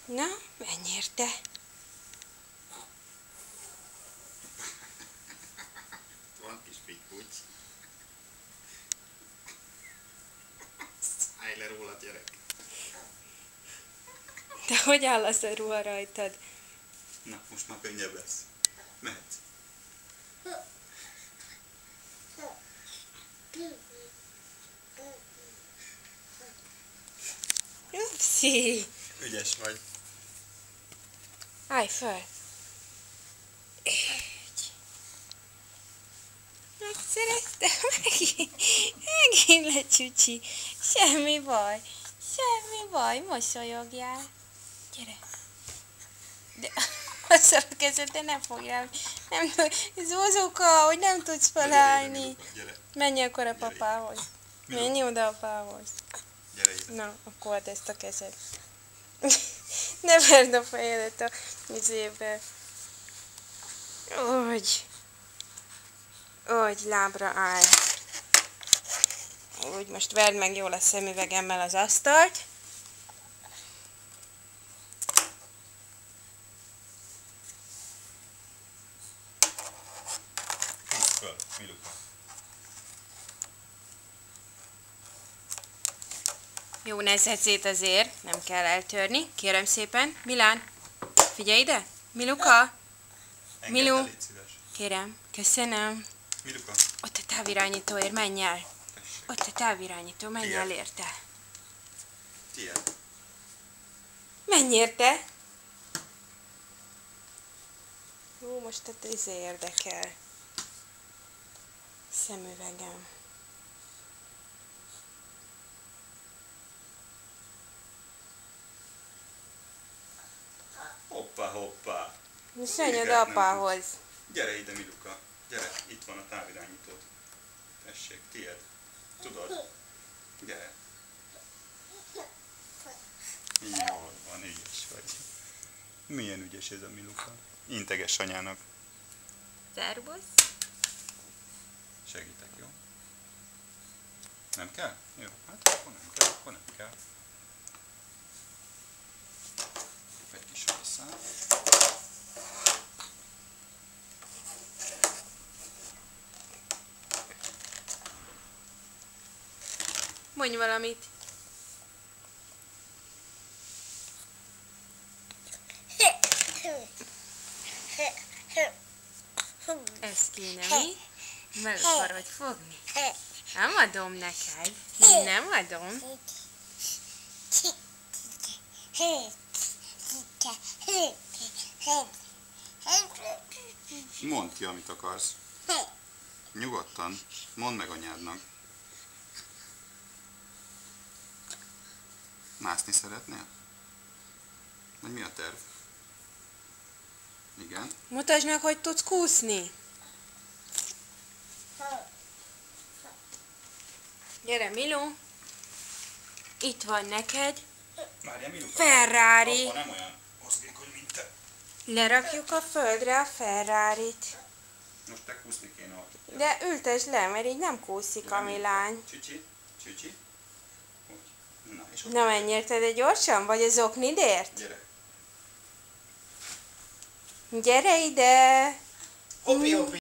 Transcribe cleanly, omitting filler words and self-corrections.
Na, menj érte. Van kis pikpucs. Szállj le róla, gyerek. De hogy áll az a ruha rajtad? Na, most már könnyebb lesz. Mehetsz. Upsi! Ügyes vagy. Állj föl! Így. Megszereztem megint lecsücsi. Semmi baj. Semmi baj, mosolyogjál. Gyere. De azzal a kezed, ne fogjál. Nem tud, Zuzuka, hogy nem tudsz felállni. Gyere. Menj akkor a papához. Menj oda apához. Gyere ide. Na, akkor add ezt a kezed. Ne verd a fejedet a izébe. Úgy, lábra állj. Úgy, most verd meg jól a szemüvegemmel az asztalt. Húzd föl, Miluka. Jó, ne szedd szét azért, nem kell eltörni. Kérem szépen. Milán, figyelj ide. Miluka, Engedd Milu. el, légy szíves. kérem, köszönöm. Miluka. Ott a távirányítóért, menj el. Tessék. Ott a távirányító, menj Tiéd. el érte. Tiéd. Menj érte. Jó, most a érdekel. Szemüvegem. Hoppá, hoppá. Most menj Miket oda nem apához. Gyere ide, Miluka. Gyere, itt van a távirányítód. Tessék, tiéd. Tudod? Gyere. Jól van, ügyes vagy. Milyen ügyes ez a Miluka. Integes anyának. Szervusz. Segítek, jó? Nem kell? Jó, hát akkor nem kell, akkor nem kell. Egy kis hajszál. Mondj valamit. Ez kéne, mi? Meg akarod fogni? Nem adom neked. Nem adom. Mondd ki, amit akarsz. Nyugodtan. Mondd meg anyádnak. Mászni szeretnél? Vagy mi a terv? Igen. Mutasd meg, hogy tudsz kúszni. Gyere, Milu. Itt van neked. Várjál, Miluka. Ferrari. Apa nem olyan mozgékony, mint te. Lerakjuk a földre a Ferrarit. Most te kúszni kéne ott. De ültesd le, mert így nem kúszik a mi lány. Csücsi, csücsi. Úgy. Na, és ott. Na menj érte, de gyorsan? Vagy az oknidért? Gyere. Gyere ide! Hoppi, hoppi.